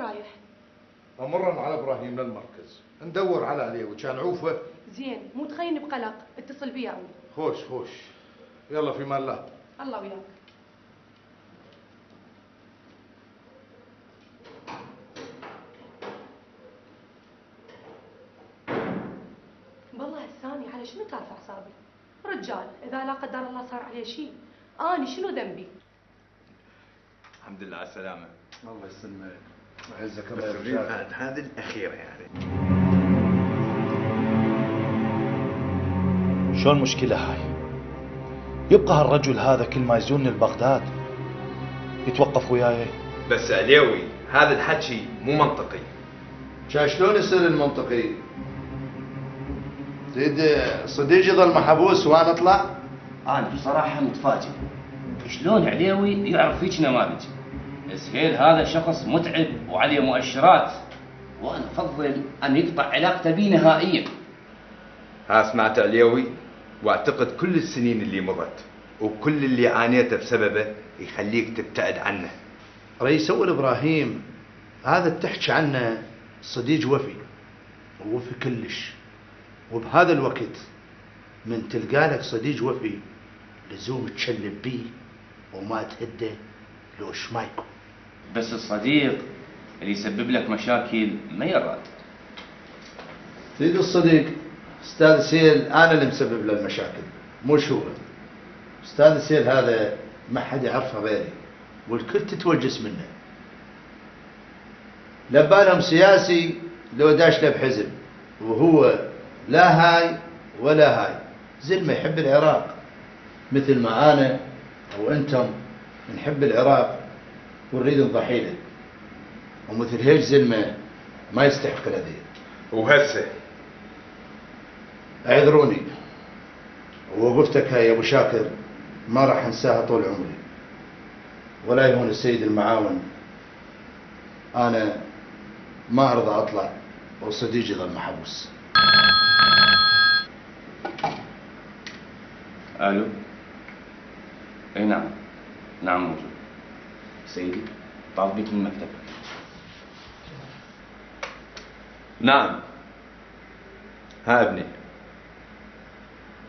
رايح؟ أمرا على إبراهيم للمركز ندور على عليه وكان عوفه. زين، مو تخيني بقلق، اتصل بي أعود. خوش خوش، يلا في مان الله. الله وياك. والله الثاني على شنو ترفع أعصابي؟ رجال إذا لا قدر الله صار عليه شيء أنا شنو ذنبي؟ الحمد لله على السلامة. الله يسلمك ويعزك بس الله. هذه الأخيرة يعني. شو المشكلة هاي؟ يبقى هالرجل هذا كل ما يزورني لبغداد يتوقف وياي. بس عليوي هذا الحكي مو منطقي. شلون يصير المنطقي؟ تريد صديقي يظل محبوس وانا اطلع؟ انا بصراحه متفاجئ شلون عليوي يعرف فيك نماذج. سهيل هذا شخص متعب وعليه مؤشرات، وانا افضل ان يقطع علاقته بي نهائيا. ها سمعت عليوي؟ واعتقد كل السنين اللي مضت وكل اللي عانيته بسببه يخليك تبتعد عنه. رئيس اول ابراهيم هذا تحكي عنه صديق وفي كلش، وبهذا الوقت من تلقى لك صديق وفي لزوم تشلب بيه وما تهده لوش ما يكون. بس الصديق اللي يسبب لك مشاكل ما يراد. تريد الصديق؟ استاذ سيل انا اللي مسبب له المشاكل مش هو. استاذ سيل هذا ما حد يعرفه غيري والكل تتوجس منه. لبالهم سياسي لو داش له بحزب، وهو لا هاي ولا هاي. زلمه يحب العراق مثل ما انا او انتم نحب العراق ونريد نضحي له، ومثل هيك زلمه ما يستحق الاذيه. وهسه اعذروني، ووقفتك هاي يا ابو شاكر ما راح انساها طول عمري، ولا يهون السيد المعاون. انا ما ارضى اطلع وصديقي ظل محبوس. الو. اي نعم، نعم موجود. سيدي طالب بك من المكتب. نعم. ها ابني.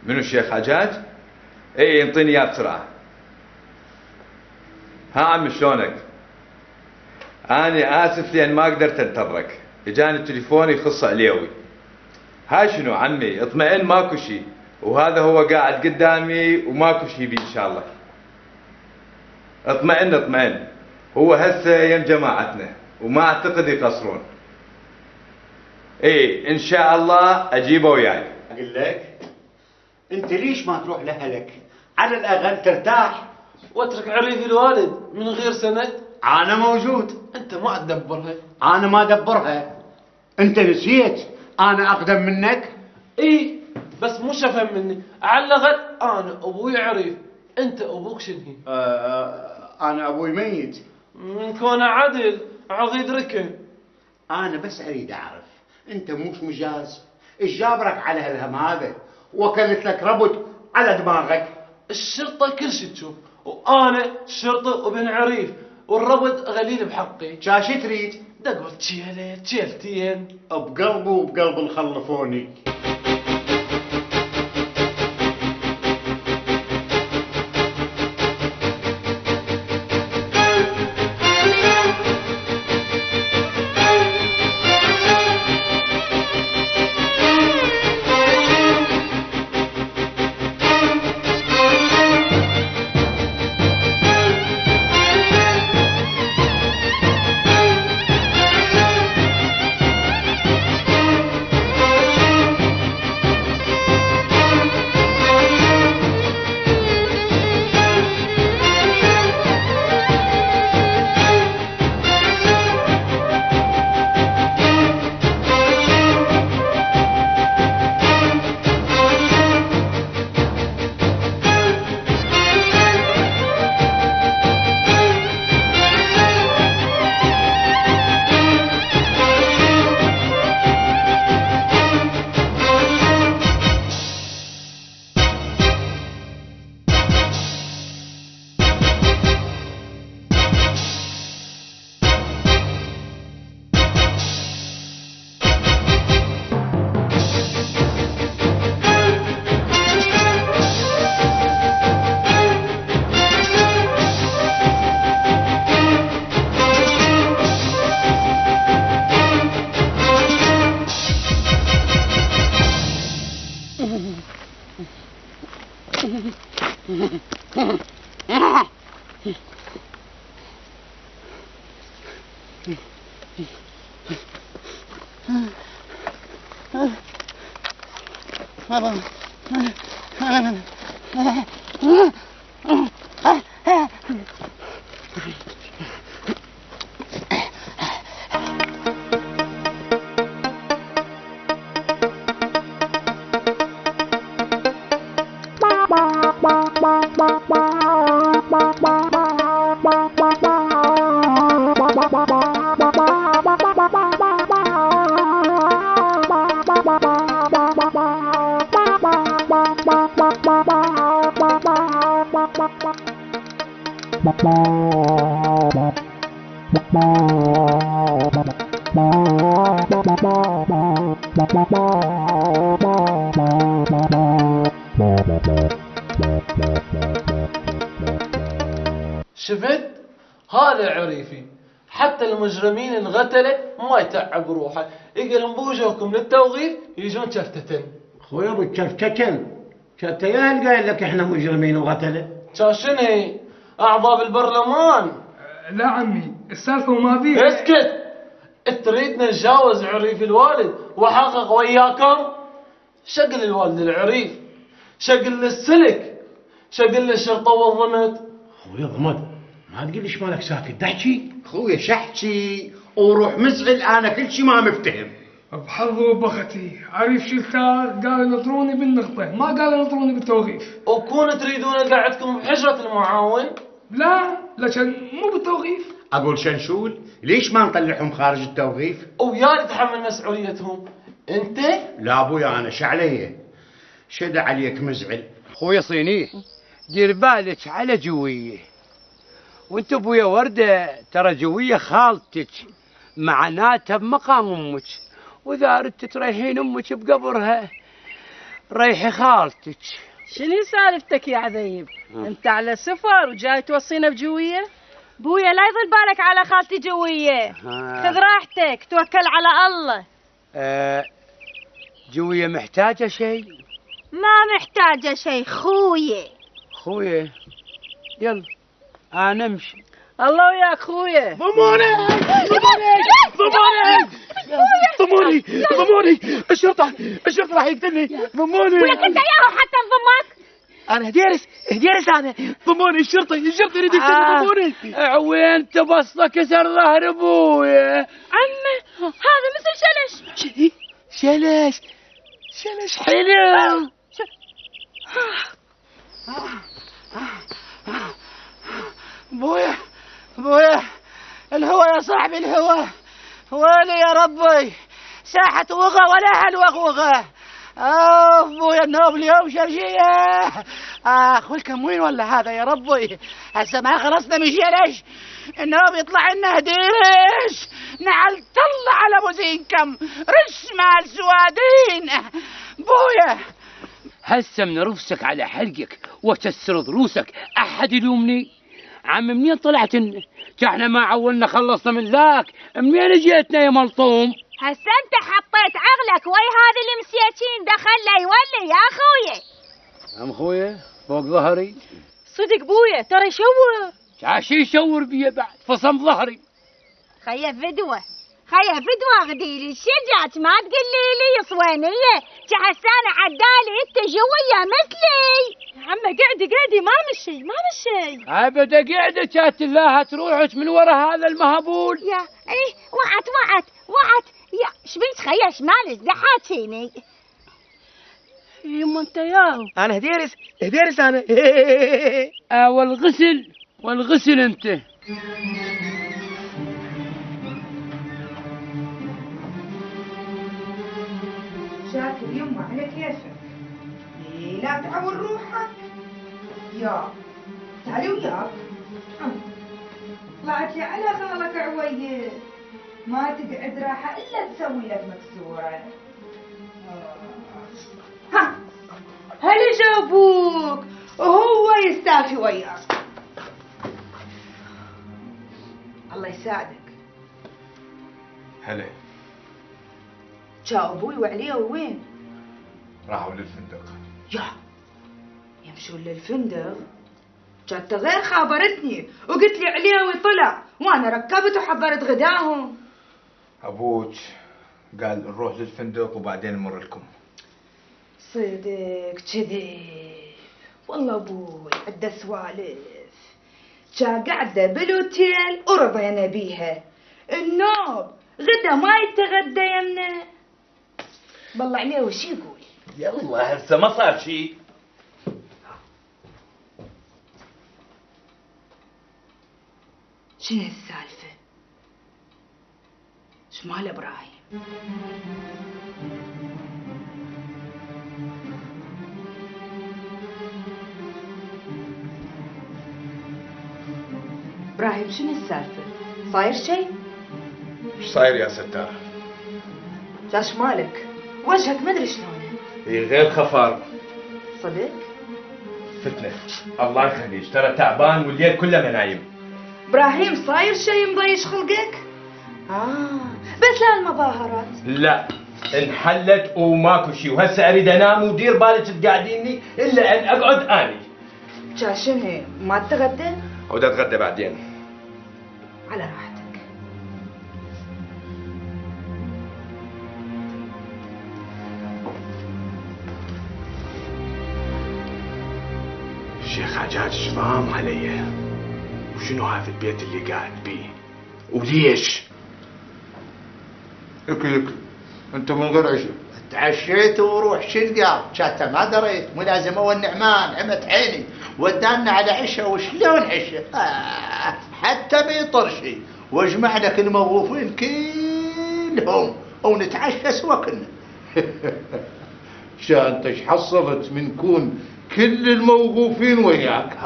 منو الشيخ حجاج؟ اي انطيني اياه بسرعه. ها عم شلونك؟ اني اسف لان ما قدرت انتظرك، اجاني تليفون يخص عليوي. هاي شنو عمي؟ اطمئن ماكو شيء، وهذا هو قاعد قدامي وماكو شيء بيه ان شاء الله. اطمئن اطمئن، هو هسه يم جماعتنا وما اعتقد يقصرون. ايه ان شاء الله اجيبه وياي. اقول لك انت ليش ما تروح لاهلك؟ على الاقل ترتاح واترك عريف الوالد من غير سند. انا موجود. انت ما تدبرها. انا ما ادبرها. انت نسيت انا اقدم منك؟ ايه بس مو شفن مني، على الاقل انا ابوي عريف، انت ابوك شنهي؟ انا ابوي ميت. من كونه عدل عضيد ركن. انا بس اريد اعرف انت موش مجاز، ايش جابرك على هالهم هذا؟ وكلت لك ربط على دماغك. الشرطه كل شيء تشوف، وانا شرطه وبن عريف، والربط غليل بحقي. شاش تريد؟ دقوا تشيله تشيلتين بقلبه وبقلب الخلفوني. شفت؟ هذا عريفي، حتى المجرمين الغتلة ما يتعب روحه، يقلن بوجهكم للتوظيف يجون شفتتن. خويا ابو تشفتتن، شتيان قايل لك احنا مجرمين وغتله. شاشن هي؟ اعضاء بالبرلمان. لا عمي السالفة وما فيها. اسكت، تريدنا نتجاوز عريف الوالد واحقق وياكم؟ شقل الوالد العريف، شقل السلك، شقل الشرطة والضمت. خويا ضمد، ما تقول ليش مالك ساكت، دحكي. خويا شحكي وروح مزعل، انا كل شيء ما مفتهم. بحظي وبختي عريف شلتار قال نطروني بالنقطة، ما قال نطروني بالتوظيف. وكون تريدون قاعدكم بحجرة المعاون؟ لا لكن مو بالتوظيف. اقول شنشول، ليش ما نطلعهم خارج التوظيف؟ ويا تتحمل مسؤوليتهم انت؟ لا ابويا انا شعليه، شد عليك مزعل. خويا صيني دير بالك على جويه، وانت ابويا ورده ترى جويه خالتك معناتها بمقام امك، واذا اردت تريحين امك بقبرها ريحي خالتك. شنو سالفتك يا عذيب؟ انت على سفر وجاي توصينا بجويه؟ بويا لا يظل بالك على خالتي جويه، خذ راحتك توكل على الله. جويه محتاجه شيء؟ ما محتاجه شيء خويه. خويه يلا انا امشي. الله وياك خويه. ضموني الشرطة راح يقتلني. ضموني ولك انت ياهو حتى انضمك. انا هديرس انا. ضموني الشرطة يريد يقتلني. ضموني. وين تبصله كسر ظهر ابويا. عمي هذا مثل شلش. شلش حلو. بويا الهوى يا صاحبي الهوى، ويلي يا ربي ساحة وغى ولا هالوغوغة. بويا النوب اليوم شرشية. والكموين ولا هذا يا ربي، هسه ما خلصنا من شلش النوب يطلع لنا هديرش. نعل طلع على ابو زينكم رش مال سوادين. بويا هسه من رفسك على حلقك وكسر ضروسك احد يلومني. عم منين طلعت احنا ما عولنا خلصنا من ذاك، منين جيتنا يا ملطوم؟ هسه انت حطيت عقلك ويا هذا المسياكين دخل له يولي يا خويا. ام خويا فوق ظهري. صدق بويا ترى يشور. عاشي يشور بيا بعد فصم ظهري. خيا فدوه غديلي الشجعت ما تقلي لي صوينيه جحسانه عدالي انت جويه مثلي. عمه قعدي ما مشي ابدا قاعده كانت الله تروحك من ورا هذا المهبول. يا ايه وعت يا شبيت خيا شمالك دحاتيني. يما انت ياهو. انا هديرس انا. والغسل انت. شاكر يما على كيفك. لا تعور روحك. يا تعالي وياك. طلعت لي على خالك عويل، ما تقعد راحة إلا تسوي لك مكسورة. ها هل جابوك وهو يستاهل وياك. الله يساعدك. هلا جاء ابوي وعليه وين؟ راحوا للفندق. يمشون للفندق. جات غير خابرتني وقلت لي عليوي طلع، وانا ركبت وحضرت غداهم. ابوك قال نروح للفندق وبعدين نمر لكم. صدق كذب والله ابوي عنده سوالف. جا قاعده بالاوتيل ورضينا بيها، النوب غدا ما يتغدى يمنا. بالله عليه وش يقول؟ يلا هسه ما صار شيء. شنو السالفه؟ شمال ابراهيم؟ ابراهيم شنو السالفه؟ صاير شيء؟ ايش صاير يا ستار؟ جاش مالك؟ وجهك ما ادري شلونه. غير خفر. صدق؟ فتنة الله يخليك، ترى تعبان والليل كله ما نايم. ابراهيم صاير شيء مضيش خلقك؟ بس لا المظاهرات. لا انحلت وماكو شيء، وهسه اريد انام ودير بالك تقعديني الا ان اقعد اني. جا شنو؟ ما تتغدى؟ اود اتغدى بعدين. على راحتك. شيخ حجاج شفام علي، وشنو هذا البيت اللي قاعد بيه وليش؟ اكل انت من غير عشاء. تعشيت وروح شلقا شاتا ما دريت ملازمه والنعمان عمت عيني ودانا على عشاء وشلون عشاء حتى بيطرشي واجمع لك الموظوفين كلهم ونتعشى سوا كنا. انت ايش حصلت من كون كل الموظوفين وياك؟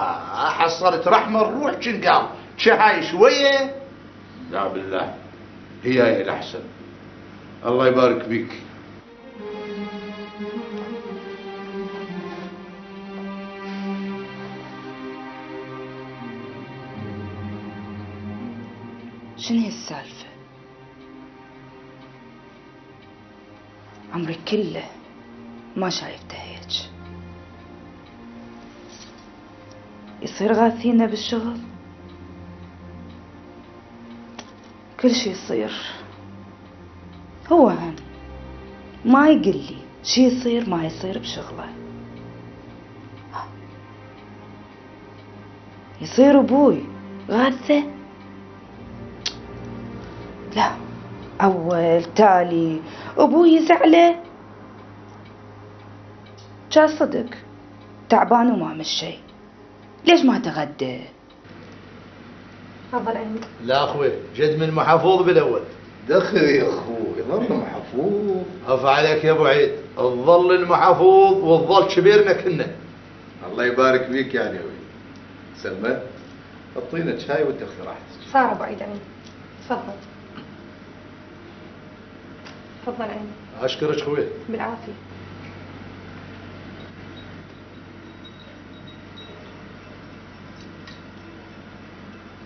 حصلت رحمه نروح شنقام شهاي شويه. لا بالله هي الاحسن. الله يبارك فيك. شنو هي السالفة؟ عمري كله ما شايفته هيك. يصير غاثينا بالشغل، كل شي يصير. هو هم ما يقول لي شي يصير ما يصير بشغله. يصير ابوي غاثة، لا اول تالي ابوي يزعله. جا صدق تعبان وما عمل شي، ليش ما تغدى؟ تفضل عندك. لا اخوي جد من محفوظ بالاول. دخل يا اخوي ظل محفوظ. عفا عليك يا ابو عيد، الظل المحفوظ والظل كبيرنا كنا. الله يبارك فيك يا عليوي. سلمى اعطينا شاي وتاخذ راحتك. صار ابو عيد عندي. تفضل تفضل عندي. اشكرك اخوي. بالعافيه.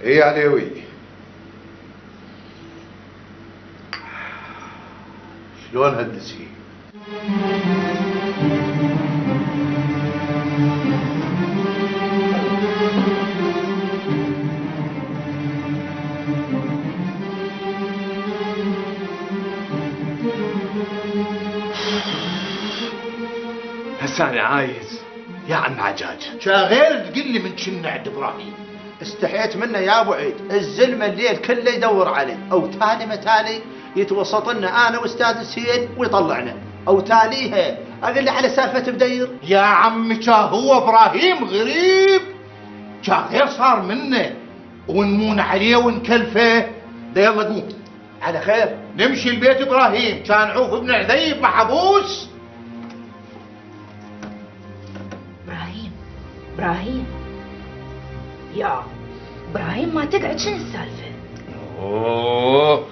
ايه يا عليوي شلون هالدسي؟ هسه انا عايز يا عم عجاج غير تقول لي من كنا عند ابراهيم. استحيت منه يا ابو عيد، الزلمه الليل كله يدور علي، او تالي متالي يتوسط لنا انا واستاذ السيد ويطلعنا، او تاليها اقول له على سالفه بدير. يا عمي هو ابراهيم غريب، غير صار منه ونمون عليه ونكلفه. ده يلا قوم على خير نمشي البيت ابراهيم، كان عوف ابن عذيب محبوس. ابراهيم يا ابراهيم ما تقعد، شنو السالفه؟ اوه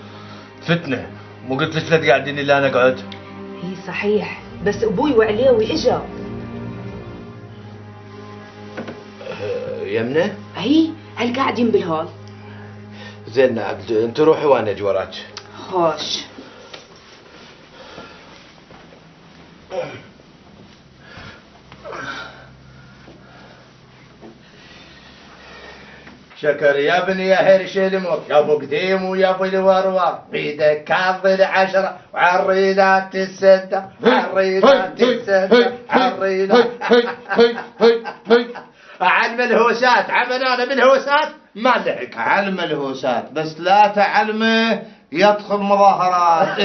فتنه، مو قلت لك لا تقعديني الا انا اقعد؟ هي صحيح، بس ابوي وعليوي اجا. يمنه؟ هي هل قاعدين بالهول؟ زين عبد انت روحي وانا اجي وراك. خوش. شكر يا ابني يا هرش المر يا ابو قديم ويا ابو الورور بيدك كاظ العشرة وعرينات السدة عرينات السدة عرينات علم الهوسات عمل انا بالهوسات ما لحق علم الهوسات بس لا تعلمه يدخل مظاهرات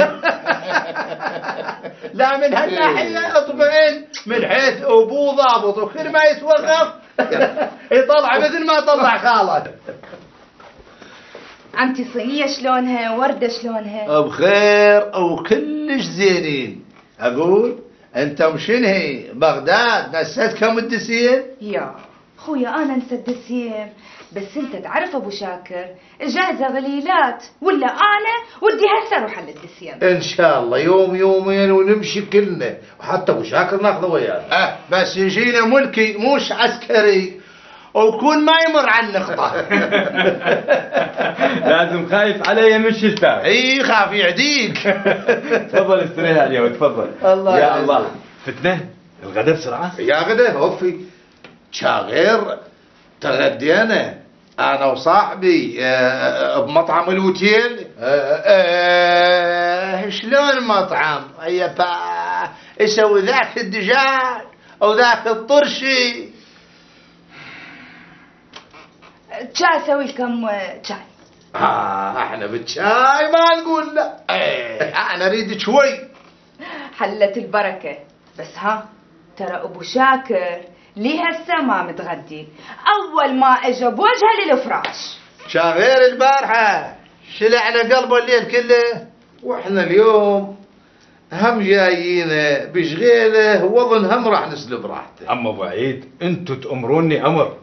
لا من هالناحية اطمئن من حيث ابوه ضابط وكل ما يتوقف يطلع مثل ما طلع خاله. عمتي صينية شلونها؟ وردة شلونها؟ بخير وكلش زينين. اقول انت مشنهي بغداد نسيتكم الدسيم؟ يا خويا انا نسد السيم بس انت تعرف ابو شاكر جاهزة غليلات ولا انا ودي هسه اروح على الدسيم. ان شاء الله يوم يومين ونمشي كلنا وحتى ابو شاكر ناخذه وياه. بس يجينا ملكي مش عسكري وكون ما يمر عن نقطة. لازم خايف علي من شلتك. اي خاف يعديك. تفضل استريح اليوم تفضل. الله يا الله. فتنة الغداء بسرعة. يا غدا اوفي شاغر تغدينا انا وصاحبي بمطعم الوتيل. شلون مطعم؟ يبا يسوي ذاك الدجاج او ذاك الطرشي. شاي اسوي لكم شاي. احنا بالشاي ما نقول لا. انا اريد شوي. حلت البركة بس ها ترى ابو شاكر ليه هسه ما متغدي اول ما اجى بوجهه للفراش. شاغير البارحة شلعنا قلبه الليل كله واحنا اليوم هم جايين بشغيله وظن هم راح نسلب راحته. اما ابو عيد انتوا تأمروني امر.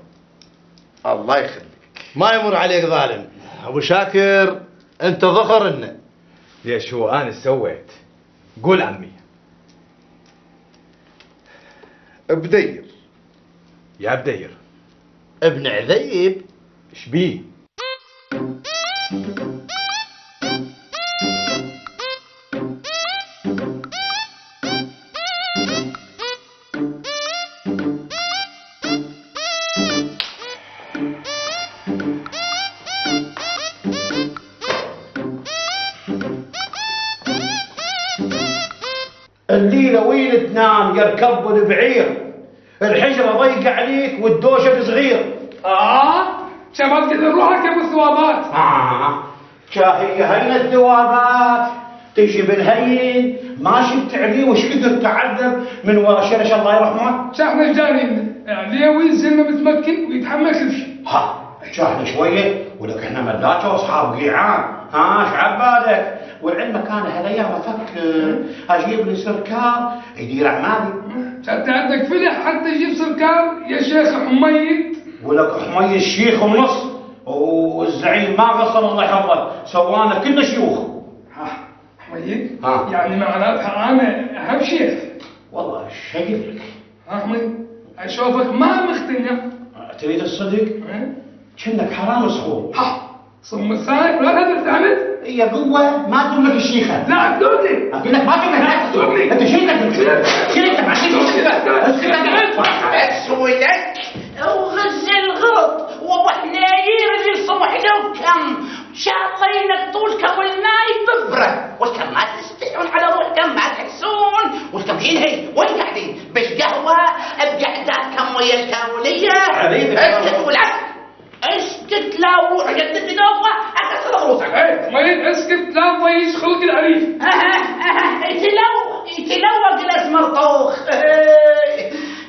الله يخليك ما يمر عليك ظالم. ابو شاكر انت ذخر لنا. ليش هو انا سويت؟ قول عمي. بدير. يا بدير ابن عذيب ايش بيه؟ الليلة وين تنام يركب البعير الحجرة ضيقة عليك والدوشة صغير. شباب كذا روحك يا ابو الثوابات. شاهي هين الثوابات تجي بالهين ما شفت عليه وش قدر تعذب من ورا شرش الله يرحمه. شاحنا ايش دارين؟ عليوي زلمه متمكن ويتحمل كل شيء. شاحنا شوية ولك احنا ملاكة واصحاب قيعان. ايش عبالك؟ والعلم كان هالايام افكر اجيب لي سركار يدير اعمالي. انت عندك فلح حتى يجيب سركار يا شيخ حميد. ولك حميد الشيخ ونص والزعيم ما قصر الله يحفظه سوانا كلنا شيوخ. حميد يعني معناتها انا اهم شيخ. والله شايف لك. حميد اشوفك ما مقتنع. تريد الصدق؟ كأنك حرام صخور. صم الثاني ولا هذا تعمد؟ هي قوة ما تملك الشيخة. لا تدوبني. أقول لك ما تملك لا تدوبني. أنت شيلك شيلك أسوي لك وغز الغرض وأبو حناير اللي صمح لكم شاطرينك طولكم والنايب ببرة والكم ما تستحون على روحكم ما تحسون والكم شين هي وين قاعدين بالقهوة بقعداتكم ويا الكاولية. اسكت والعب اسكت لا روح جدد نوفة اكسر غروسك. مين اسكت لا ضيش خلق العريف. يتلوق الاسمر طوخ.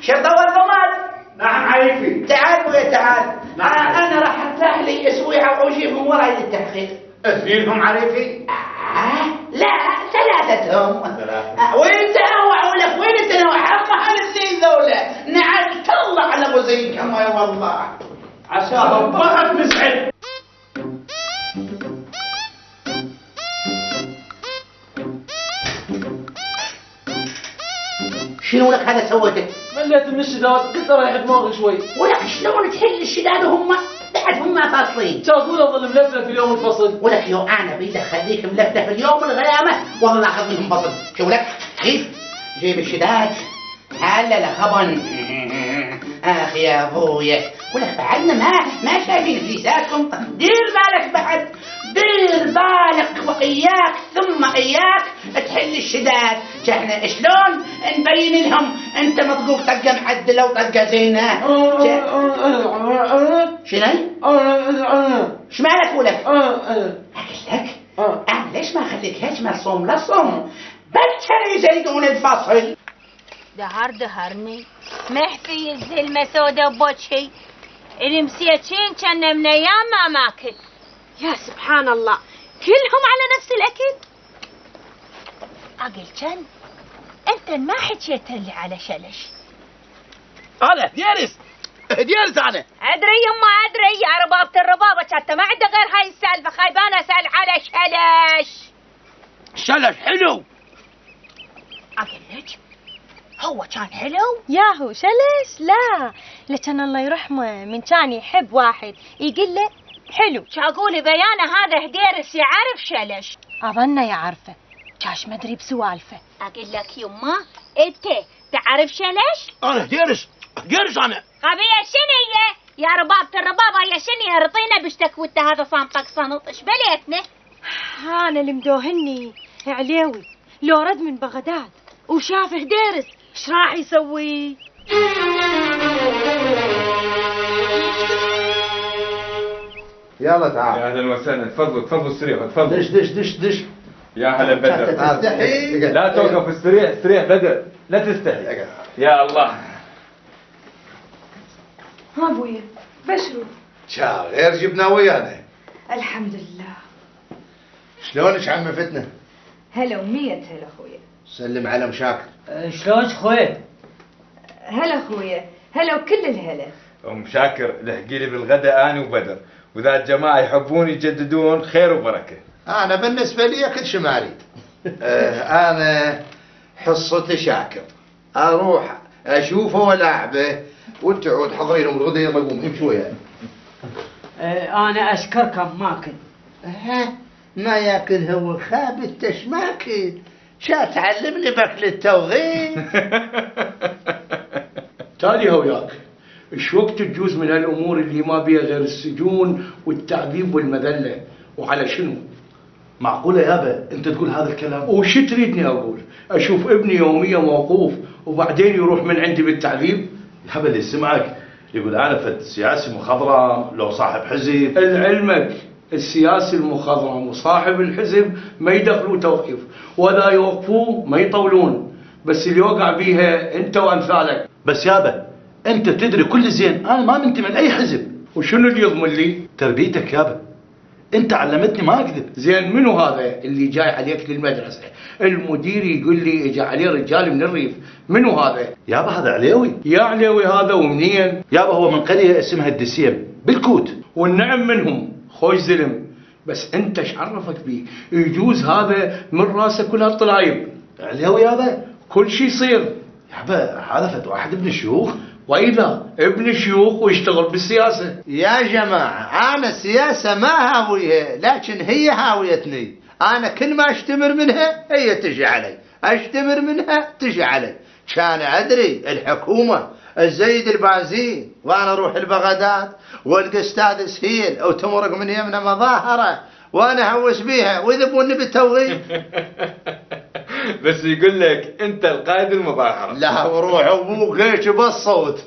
شرطة والضمان. نعم عريفي. تعال ويا تعال. انا راح افتح لي اسويعة واجيبهم وراي للتحقيق. اثنينهم عريفي؟ لا ثلاثتهم. وين تنوع ولك وين تنوع حقا على الاثنين ذولا. نعم الله على ابو زين كما والله. عساهم ضغط مسعد. شنو لك هذا سويته؟ مليت من الشداد قلت اريح دماغي شوي. ولك شلون تحل الشداد وهم بعد هم فاصلين؟ تقول اظل ملفلف في اليوم الفصل. ولك يو انا بيد اخليك ملفلف اليوم الغيامه والله ناخذ منهم فصل. شو لك؟ كيف؟ جيب الشداد هلا لخبن اخ يا ابويا، ولك بعدنا ما شايفين فليساتكم. دير بالك بعد، دير بالك واياك ثم اياك تحل الشداد. احنا شلون نبين لهم انت مطقوق طقه معدله وطقه زينه؟ شنو؟ شمالك ولك؟ لك انا ليش ما اخليك هيك مرسوم لصم؟ بكر يزيدون الفصل. دهرني محفي الزلمة سودا بوجهي، المسيتين كان من ايام ما ماكل. يا سبحان الله، كلهم على نفس الاكل. اقل كان انت ما حكيت لي على شلش. انا ديارس انا ادري يما ادري، يا ربابة الربابة كانت ما عنده غير هاي السالفة، خايبانة اسال على شلش حلو. اقول لك هو كان حلو؟ ياهو شلش؟ لا لكن الله يرحمه من كان يحب واحد يقول له حلو، اقول بيانه هذا هديرس يعرف شلش. اظنه يعرفه، كاش ما ادري بسوالفه. اقول لك يما انت تعرف شلش؟ انا ديرس انا. غبيه شنو يا ربابة الربابة يا شنو رطينا بشتك وانت هذا صامتك صنط ايش بليتنا؟ انا اللي مدوهني عليوي لو رد من بغداد وشاف هديرس ايش راح يسوي؟ يلا تعال. يا اهلا وسهلا، تفضلوا استريحوا تفضلوا. دش يا هلا بدر. لا توقف، استريح بدر، لا تستحي. يا الله. ها ابويا بشروا. غير جبنا ويانا. الحمد لله. شلونك عم فتنه؟ هلا ومية هلا اخويا. سلم على مشاكر. شلونك خويا؟ هلا اخويا، هلا وكل الهلا. ام شاكر لحقي لي بالغداء انا وبدر، واذا الجماعه يحبون يجددون خير وبركه. انا بالنسبه لي كل شيء ما اريد. انا حصتي شاكر، اروح اشوفه ولاعبه وانت عود حضري لهم الغداء يلا قوم امشوا وياي. انا اشكركم ماكل. ما ياكل هو خابتش ماكل، شا تعلمني باكل التوغيل. تالي وياك، ايش وقت تجوز من هالامور اللي ما بيها غير السجون والتعذيب والمذله، وعلى شنو؟ معقوله يابا انت تقول هذا الكلام؟ وش تريدني اقول؟ اشوف ابني يوميا موقوف وبعدين يروح من عندي بالتعذيب؟ يابا اللي سمعك يقول انا فد سياسي مخضرم لو صاحب حزب. لعلمك السياسي المخضرم وصاحب الحزب ما يدخلوا توقيف، ولا يوقفوه ما يطولون، بس اللي وقع بيها انت وامثالك. بس يابا انت تدري كل زين انا ما منتمي لاي حزب. وشنو اللي يضمن لي؟ تربيتك يابا، انت علمتني ما اكذب. زين منو هذا اللي جاي عليك للمدرسه؟ المدير يقول لي اجى عليه رجال من الريف، منو هذا؟ يابا هذا عليوي. يا عليوي هذا ومنين؟ يابا هو من قريه اسمها الدسيم بالكوت. والنعم منهم، خوش زلم، بس انت ايش عرفك بيه؟ يجوز هذا من راسه كل هالطلايب. عليوي يابا كل شيء يصير. يابا هذا فد واحد ابن الشيوخ. واذا ابن شيوخ ويشتغل بالسياسه. يا جماعه انا السياسه ما هاويها، لكن هي هاويتني. انا كل ما اشتمر منها هي تجي علي، اشتمر منها تجي علي. كان ادري الحكومه الزيد البنزين وانا اروح البغداد والقى استاذ سهيل او تمرق من يمنا مظاهره وانا هوس بيها ويذبوني بالتوغيل. بس يقول لك انت القائد المظاهره. لا وروح ابوك هيك بالصوت.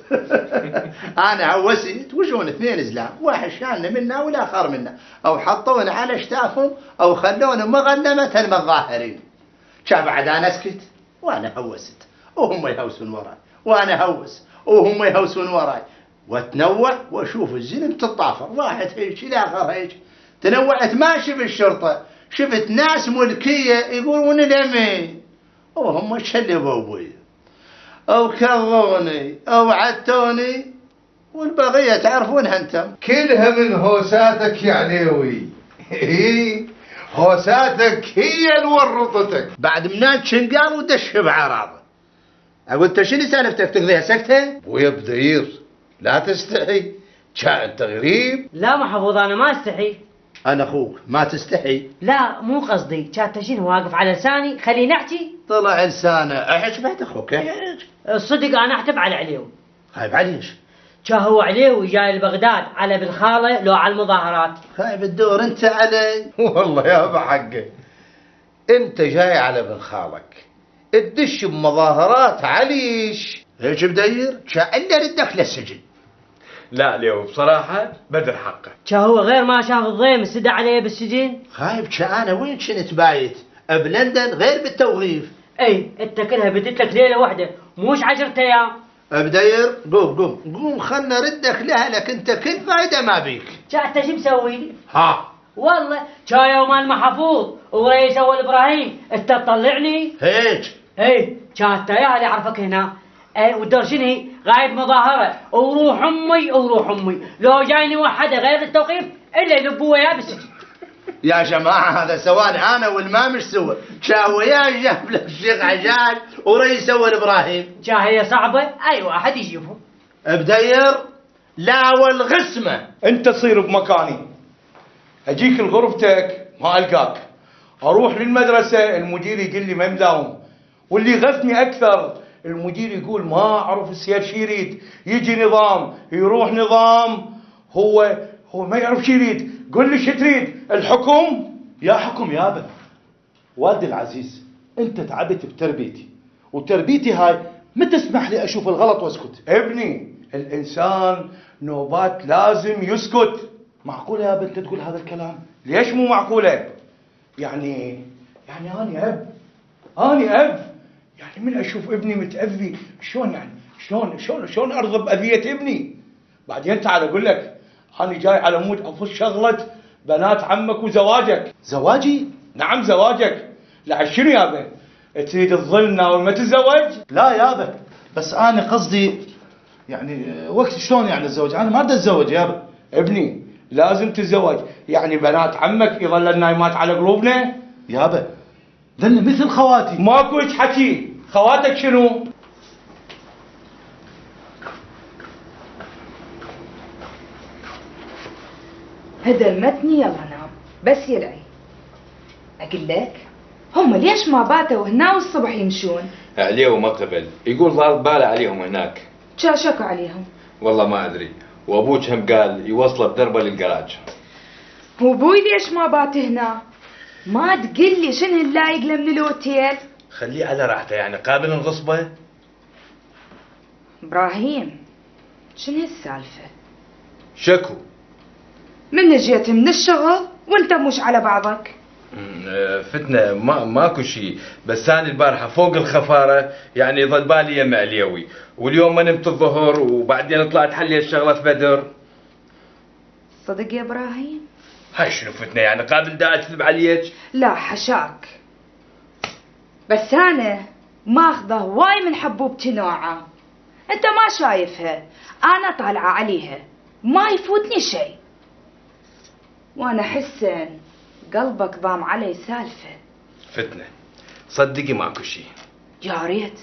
انا هوسيت وشون اثنين زلام، واحد شالنا منا والاخر منا، او حطونا على اشتافهم او خلونا مغنمه المظاهرين. كان بعد انا اسكت وانا هوست وهم يهوسون وراي، وانا هوس وهم يهوسون وراي، واتنوع واشوف الزلم تطافر، واحد هيك الاخر هيك. تنوعت ماشي بالشرطه، شفت ناس ملكيه يقولون اليمين وهم شلبوا ابوي او كروني او عتوني، والبقيه تعرفونها انتم. كلها من هوساتك يا عليوي. هوساتك هي اللي ورطتك. بعد منان شنقال ودش بعراضه. اقول انت شنو سالفتك تقضيها سكته؟ ابويا بدير لا تستحي، كان انت غريب. لا محفوظ انا ما استحي. انا اخوك ما تستحي؟ لا مو قصدي، كان تجين واقف على لساني خليني احكي. طلع لسانه احج بعد اخوك احج. الصدق انا اعتب على عليوي. خايب عليش؟ كان هو عليوي جاي لبغداد على بالخالة لو على المظاهرات. خايف الدور انت علي. والله يا ابو حقه انت جاي على بن خالك تدش بمظاهرات عليش هيك بدير كأنه ردك للسجن. لا اليوم بصراحة بدر حقه. كان هو غير ما شاف الضيم استدى عليه بالسجن. خايب كأنا وين كنت بايت؟ بلندن غير بالتوظيف. اي انت كلها بدت لك ليلة واحدة موش 10 ايام. بدير قوم خلنا ردك لأهلك انت كل فايدة ما بيك. انت شو مسوي؟ ها والله كان يوم المحفوظ ورئيس اول ابراهيم انت تطلعني؟ هيك اي كانت يا اللي اعرفك هنا. اي والدور شنو قاعد مظاهرة وروح امي لو جايني وحده غير التوقيف الا يذبوا وياه بالسجن. يا جماعة هذا سواني أنا والمامش سوى كان وياه جاب لك الشيخ عجال ورئيس أول إبراهيم. هي صعبة أي واحد يجيبهم. بدير لا والغسمة أنت تصير بمكاني أجيك لغرفتك ما ألقاك، أروح للمدرسة المدير يقول لي ما مداوم، واللي غثني أكثر المدير يقول ما أعرف السير شي يريد، يجي نظام يروح نظام هو ما يعرف شي يريد. قل لي شو تريد؟ الحكم؟ يا حكم يابا والدي العزيز انت تعبت بتربيتي وتربيتي هاي ما تسمح لي اشوف الغلط واسكت. ابني الانسان نوبات لازم يسكت. معقولة يابا انت تقول هذا الكلام؟ ليش مو معقولة؟ يعني اني اب يعني من اشوف ابني متأذي شلون يعني شلون ارضى بأذية ابني؟ بعدين تعال اقول لك أنا جاي على مود أفص شغلة بنات عمك وزواجك. زواجي؟ نعم زواجك. لا شنو يابا؟ تريد تظل ناوي ما تتزوج؟ لا يابا بس أنا قصدي يعني وقت شلون يعني الزواج؟ أنا ما أريد أتزوج يابا. ابني لازم تتزوج، يعني بنات عمك يظلن نايمات على قلوبنا؟ يابا ذن مثل خواتي. ماكو هيك حكي، خواتك شنو؟ هدلمتني يلا نام بس يلعي. اقول لك هم ليش ما باتوا هنا والصبح يمشون؟ عليه وما قبل يقول ضال باله عليهم هناك. شكوا عليهم؟ والله ما ادري، وابوك هم قال يوصله بدربه للجراج. وابوي ليش ما بات هنا؟ ما تقول لي شنو اللايق له من الاوتيل؟ خليه على راحته يعني قابل الغصبة. ابراهيم شنو السالفة؟ شكو من جيت من الشغل وانت مش على بعضك. فتنة ماكو شيء، بس انا البارحة فوق الخفارة يعني ظل بالي يم عليوي، واليوم ما نمت الظهر وبعدين طلعت حلي الشغلة في بدر. صدق يا ابراهيم؟ هاي شنو فتنة يعني قابل دا اكذب عليك؟ لا حشاك، بس انا ماخذه هواي من حبوبتي نوعه، انت ما شايفها، انا طالعه عليها ما يفوتني شيء، وانا حسن قلبك ضام علي سالفه. فتنة صدقي ماكو شيء. يا ريت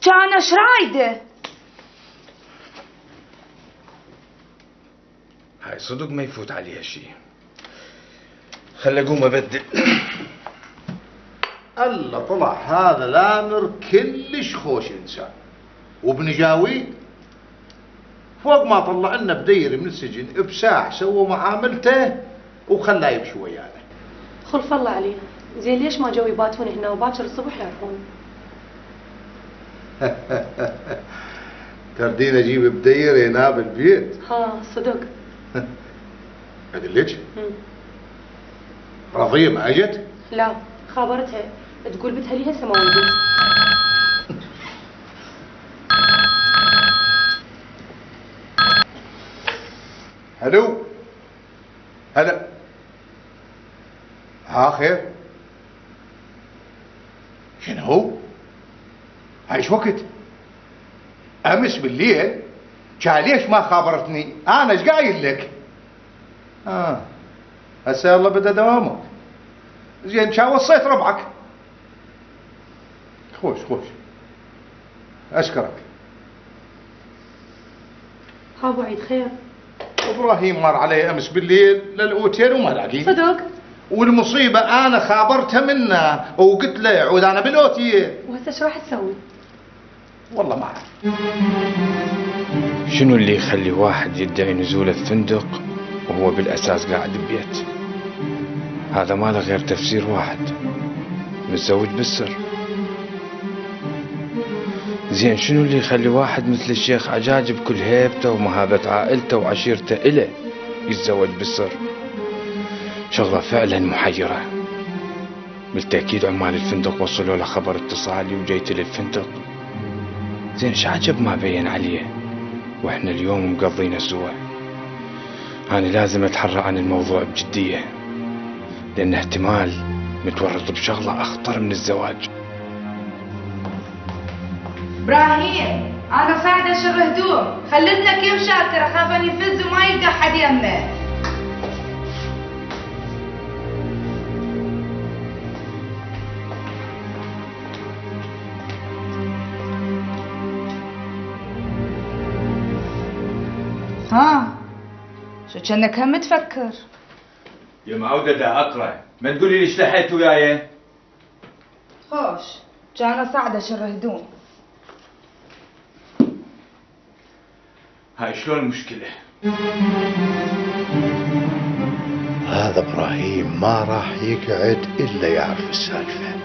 كان ايش رايده؟ هاي صدق ما يفوت عليها شيء. خل اقوم ابدل. الله طلع هذا الامر كلش خوش انسان، وبنجاوي فوق ما طلع لنا بدير من السجن بساعة سوى معاملته وخلاه يمشي ويانا. خلف الله عليه، زين ليش ما جو يباتون هنا وباكر الصبح يروحون؟ تردين اجيب بدير هنا بالبيت؟ ها صدق. اقول لك رضية ما اجت؟ لا خابرتها تقول بتها لي هسه ما ولدت. هلو هلا. ها خير؟ شنو هو؟ هاي شو وقت؟ امس بالليل؟ كان ليش ما خابرتني؟ انا ايش قايل لك؟ هسه يلا بدا دوامك. زين كان وصيت ربعك. خوش اشكرك. ها ابو عيد خير؟ ابراهيم مر علي امس بالليل للاوتيل وما لاقيه. صدق؟ والمصيبه انا خابرتها منه وقلت له يعود انا بالاوتيل. وهسه ايش راح تسوي؟ والله ما أعرف. شنو اللي يخلي واحد يدعي نزول الفندق وهو بالأساس قاعد ببيت؟ هذا ما له غير تفسير واحد، متزوج بالسر. زين شنو اللي يخلي واحد مثل الشيخ عجاج بكل هيبته ومهابة عائلته وعشيرته إله يتزوج بالسر؟ شغلة فعلا محيرة. بالتأكيد عمال الفندق وصلوا له خبر اتصالي وجيت للفندق. زين شعجب ما بين عليه واحنا اليوم مقضينا سوا. أنا لازم أتحرى عن الموضوع بجدية، لأن احتمال متورط بشغلة أخطر من الزواج. ابراهيم انا صاعده اشر هدوم، خلتنا كيف شاكر اخاف ان يفز وما يلقى حد يمه. ها شو كأنك هم تفكر؟ يا معودة دا أقرأ، ما تقولي ليش لحيت وياي؟ خوش كان صاعده اشر هدوم. هاي شلون المشكلة؟ هذا إبراهيم ما راح يقعد إلا يعرف السالفة.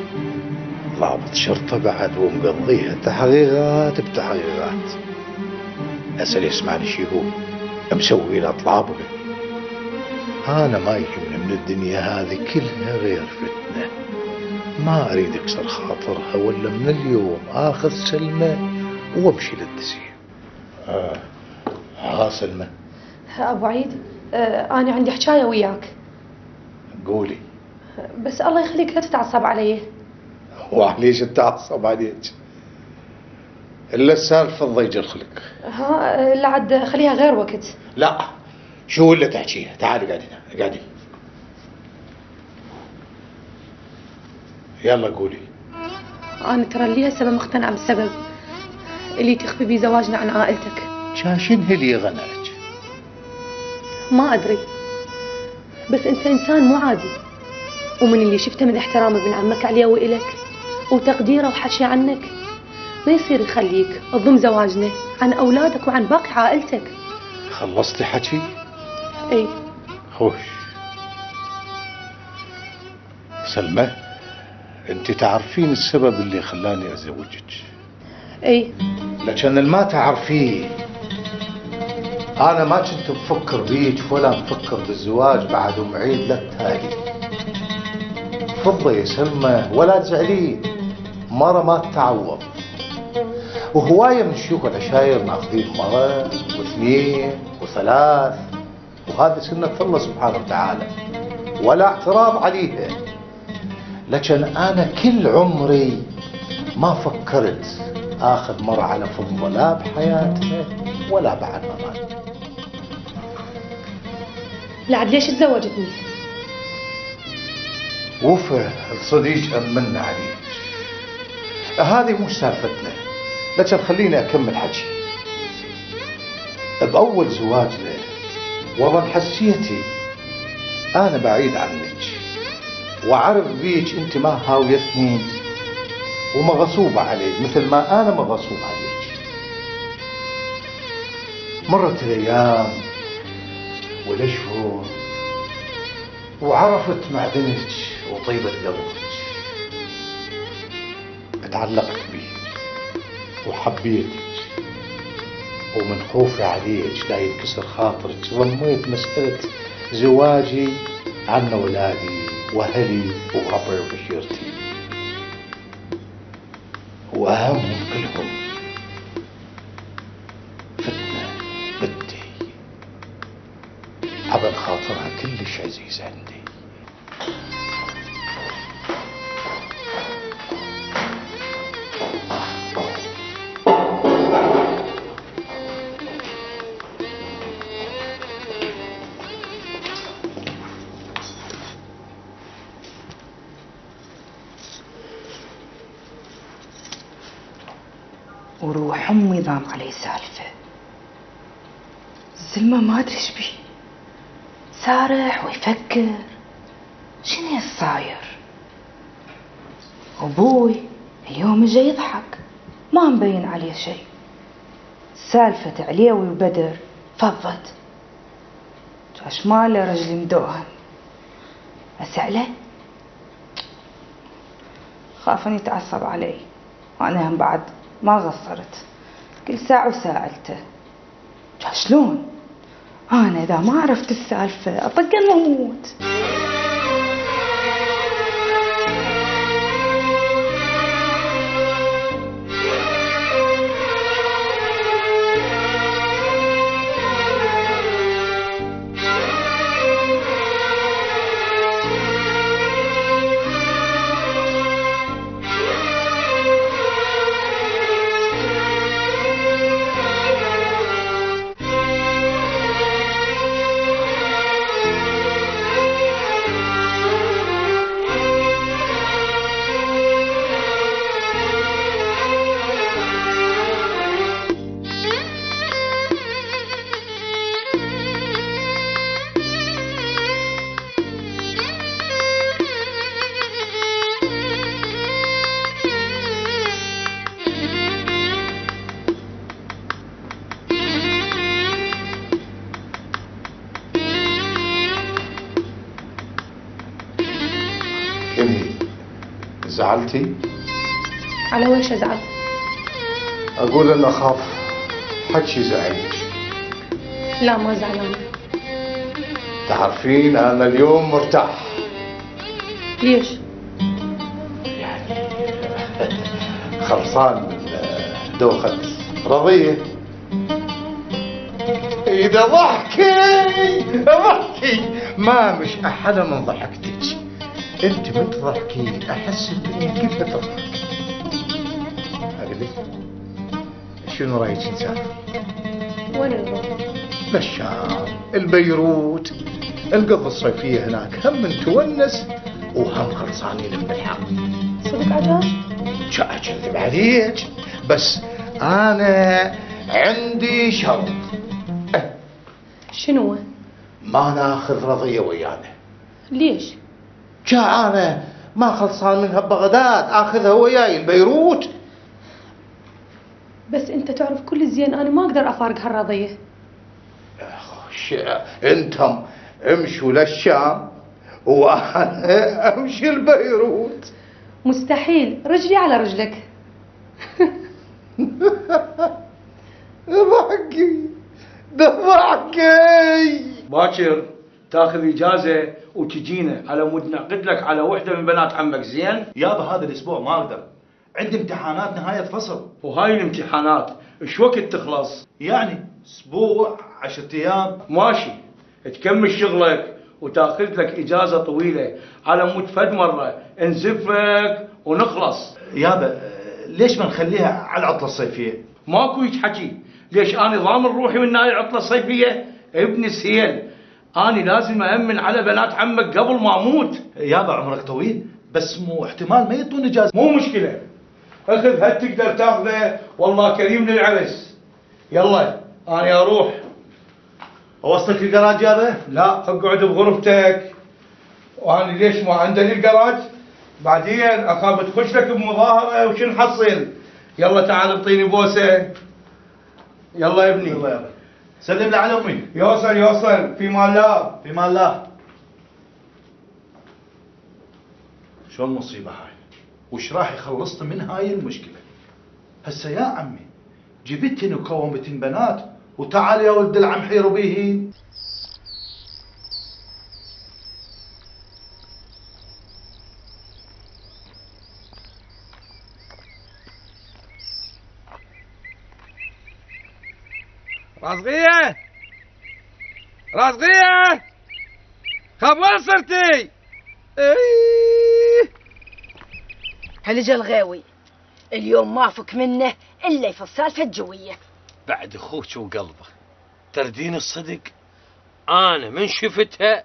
ضابط شرطة بعد ومقضيها تحقيقات بتحقيقات. أسأل يسمعني شي يقول مسوي له طلابه. أنا ما يهمني من الدنيا هذه كلها غير فتنة. ما أريد أكسر خاطرها ولا من اليوم آخذ سلمة وامشي للدسيم. سلمة. أبو عيد أنا عندي حكاية وياك. قولي. بس الله يخليك لا تتعصب علي. وليش تتعصب عليك؟ إلا السالفة تضيج الخلق. ها لا عاد خليها غير وقت. لا شو اللي تحكيها؟ تعالي قاعدين قاعدين. يلا قولي. أنا ترى اللي هسه مقتنعة بالسبب اللي تخفي بيه زواجنا عن عائلتك. شاشن اللي يغناك؟ ما أدري، بس أنت إنسان مو عادي، ومن اللي شفته من احترام ابن عمك عليه وإلك وتقديره وحكي عنك ما يصير يخليك تضم زواجنا عن أولادك وعن باقي عائلتك. خلصتي حكي؟ اي. خوش. سلمى انت تعرفين السبب اللي خلاني ازوجك. اي. لكن اللي ما تعرفيه انا ما كنت بفكر بيك ولا بفكر بالزواج بعد ام عيد لا تهالي. فضي يا سلمى ولا تزعلين، مرة ما تتعوض. وهواية من شيوخ العشاير ماخذين مرة واثنين وثلاث، وهذه سنة الله سبحانه وتعالى ولا اعتراض عليها. لكن أنا كل عمري ما فكرت آخذ مرة على فضة لا بحياتها ولا بعد ممات. لعد ليش تزوجتني؟ وفا الصديق أمنا عليك. هذه مش سالفتنا، لكن خليني أكمل حكي. بأول زواج له وظل حسيتي أنا بعيد عنك وعرف بيك أنت ما هاويتني ومغصوبة عليك مثل ما أنا مغصوب عليك. مرت الأيام والأشهر وعرفت معدنك وطيبة قلبك. تعلقت بيك وحبيتك، ومن خوفي عليك لا ينكسر خاطرك ضميت مسألة زواجي عن أولادي وأهلي وربعي وبشيرتي، وأهمهم كلهم فتنة بدي عبر خاطرها كلش عزيز عندي. وروح امي ضام علي سالفه. زلمه ما ادري ايش بيه، سارح ويفكر شنو الصاير. ابوي اليوم اجى يضحك ما مبين عليه شيء. سالفة عليوي وبدر فضت. جاش ماله رجلي مدوهن. أسأله؟ خاف أن يتعصب علي، وأنا هم بعد ما غصرت، كل ساعة وسألته. شلون؟ أنا إذا ما عرفت السالفة أطق وأموت. زعلتي؟ على ويش ازعل؟ اقول ان اخاف حكي يزعلك. لا ما زعلانة. تعرفين انا اليوم مرتاح. ليش؟ خلصان من دوخة رضية. إذا ضحكي ما مش أحلى من ضحكتك. أنت من تضحكي أحس الدنيا كيف تضحك. أقول لك شنو رأيك نسافر؟ وين نروح؟ للشام، البيروت، نقضي الصيفية هناك، هم نتونس وهم خلصانين من الحق. صدق عجاج؟ شا أكذب عليك، بس أنا عندي شرط. شنو؟ ما ناخذ رضية ويانا. ليش؟ أنا ما خلصان منها ببغداد، آخذها وياي البيروت. بس أنت تعرف كل زين أنا ما أقدر أفارق هالرضية. أنتم امشوا للشام وأنا أمشي البيروت. مستحيل، رجلي على رجلك. ضحكي باكر تاخذ اجازه وتجينا على مود نعقد لك على وحده من بنات عمك. زين يابا هذا الاسبوع ما اقدر، عندي امتحانات نهايه فصل. وهاي الامتحانات ايش وقت تخلص؟ يعني اسبوع 10 ايام. ماشي، تكمل شغلك وتاخذ لك اجازه طويله على مود فد مره نزفك ونخلص. يابا ليش ما نخليها على العطله الصيفيه؟ ماكو هيك حكي. ليش انا ضامن روحي من هاي العطله الصيفيه؟ ابن سهيل، انا لازم أأمن على بنات عمك قبل ما اموت. يابا عمرك طويل، بس مو احتمال ما يعطون اجازه. مو مشكله، اخذ هل تقدر تاخذه، والله كريم للعرس. يلا انا اروح. اوصلك الجراج يابا؟ لا اقعد بغرفتك، وانا ليش ما عندني الجراج؟ بعدين اخاف تخش لك بمظاهره وش نحصل. يلا تعال اعطيني بوسه. يلا يا ابني. يلا يابا. سلم لي على امي. يوصل في مال الله. في مال الله. شو المصيبه هاي؟ وش راح يخلصت من هاي المشكله؟ هسه يا عمي جبتن وكومتن بنات وتعال يا ولد العم حيروا بيهن. رازقية رازقية خاب وين صرتي؟ هلج الغاوي اليوم ما فك منه الا في السالفه الجويه. بعد اخوك وقلبه تردين الصدق، انا من شفتها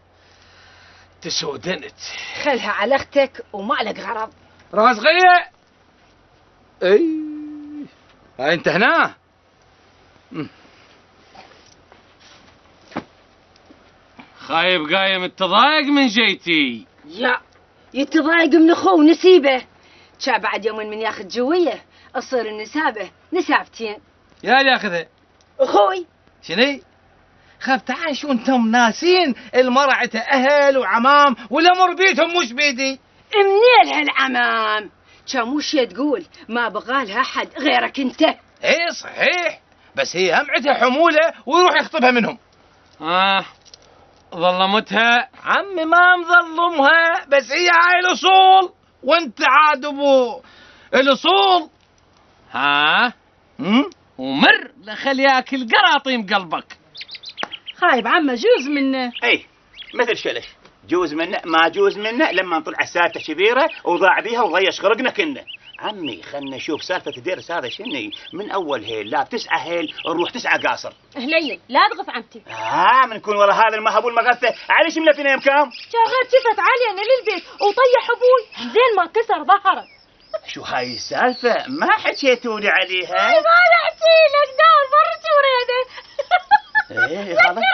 تسودنت. خلها على اختك وما لك غرض. رازقية هاي انت هنا؟ خايب قايم التضايق من جيتي. يا يتضايق من اخوه ونسيبه. شا بعد يومين من ياخذ جويه تصير النسابة نسابتين. يا اللي اخذها اخوي شني؟ خاف تعال شو انتم ناسين المرعة اهل وعمام والامر بيتهم مش بيدي. منين هالعمام؟ كان وش تقول ما بغالها احد غيرك انت. ايه صحيح، بس هي همعتها حمولة ويروح يخطبها منهم. ظلمتها عمي ما مظلمها، بس هي هاي الاصول وانت عاد ابو الاصول. ومر لخل ياكل قراطيم قلبك. خايب عمه جوز منه. اي مثل شلش جوز منه ما جوز منه لما طلع سالفه كبيره وضاع بيها وضيش خرقنا كنا. عمي خلنا نشوف سالفه الدرس هذا شني من اول هيل لا ب9 هيل نروح 9 قاصر. هليل لا تغف عمتي. بنكون ورا هذا المهب والمغثه. علي شمله فينا يوم كام؟ شغال شفت علي انا للبيت وطيح ابوي زين ما كسر ظهره. شو هاي السالفه ما حكيتوا لي عليها؟ ما احكي لك دار مرتي وريده. ايه خلاص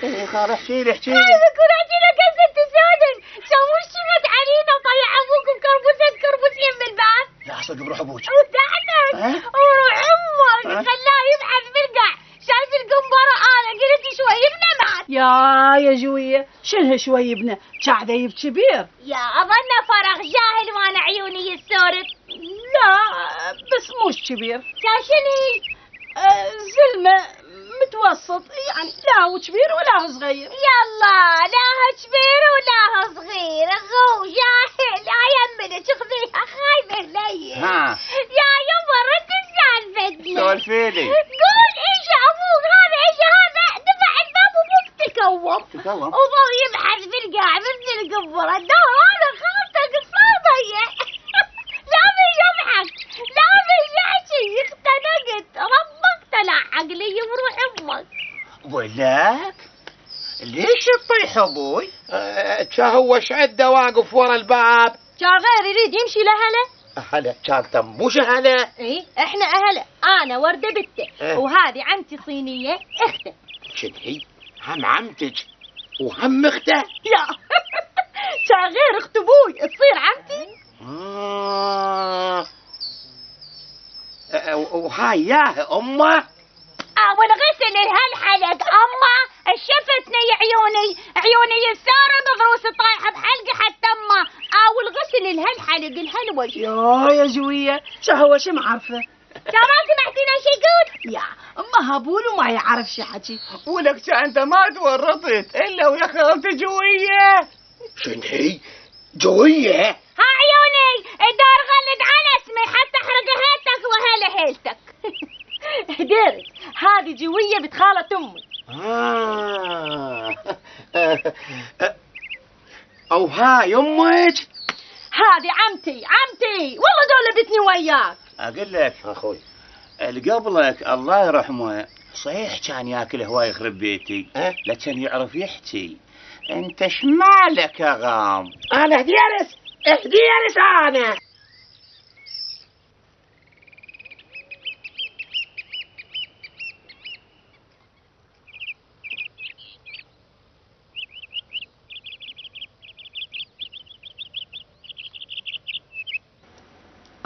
ايه خلاص احكي لي احكي لي. بكون احكي لك هسه تسودن سووا شمت علينا وطيح ابوك كربوسين بالباب. لا صدق بروح ابوك. وتحتك وروح امك خلاه يبحث بالقع شايف القنبره انا قلت شوي ابنه مات. يا جويه شنها شوي ابنه كعذيب كبير. يا اظن فرغ جاهل وانا عيوني السورت. لا بس مش كبير. شنهي؟ زلمه متوسط يعني لا هو كبير ولا هو صغير. يلا لا هو كبير ولا هو صغير. هو جاهل يمنك خذيها خايبه لي. يا يما رد سالفتنا. سولفيلي. قول ايش ابوك هذا ايش هذا دفع الباب وابوك تكوم وظل يبحث بالقاع مثل القنبره. الدور هذا خالتك صار ضيع. لا يضحك لا يحكي اختنقت ربك طلع عقلي بروح امك. ولك ليش تطيح ابوي؟ هو شعده واقف ورا الباب. غير يريد يمشي لهلا. هلا كان مش هلا. ايه احنا اهلا انا ورده بنته وهذه عمتي صينيه اخته. شنهي؟ هم عمتك وهم اخته؟ يا غير اخت ابوي تصير عمتي. وهاي ياه امه. والغسل لهالحلق اما شفتني عيوني الساره بضروس طايحه بحلقي حتى اما والغسل لهالحلق الهلوش. يا جويه شهوه شو معرفه. ما سمعتينا شي يقول؟ يا اما هبول وما يعرف شي حكي. ولك انت ما تورطت الا ويا خالتي جويه. شنهي؟ جويه؟ ها عيوني الدار غلد على اسمي حتى احرق هيلتك وهلا هيلتك. هدرت هذه جويه بنت خاله امي. او هاي امك؟ هذه عمتي والله دولبتني وياك. اقول لك اخوي اللي قبلك الله يرحمه صحيح كان ياكل هواي يخرب بيتي لكن يعرف يحكي. انت شمالك يا غام؟ انا هديرس انا.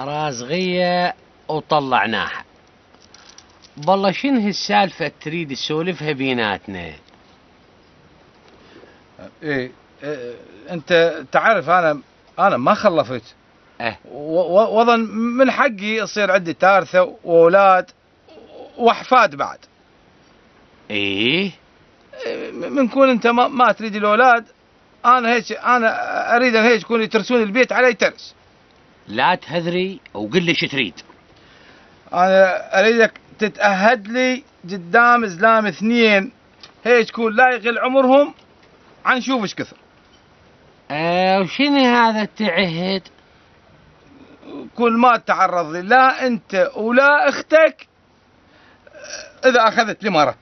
رازغية وطلعناها. والله شنو هالسالفة تريد تسولفها بيناتنا؟ ايه انت تعرف انا ما خلفت. وظن من حقي يصير عندي تارثة واولاد واحفاد بعد. ايه من كون انت ما تريد الاولاد انا اريد ان هيك يكون يترسون البيت علي ترس. لا تهذري وقل لي شو تريد. انا اريدك تتأهد لي قدام زلام 2 هيك تكون لا يغل عمرهم عن شوفش كثر. وشنو هذا التعهد؟ كل ما تعرض لي لا انت ولا اختك اذا اخذت لي مره.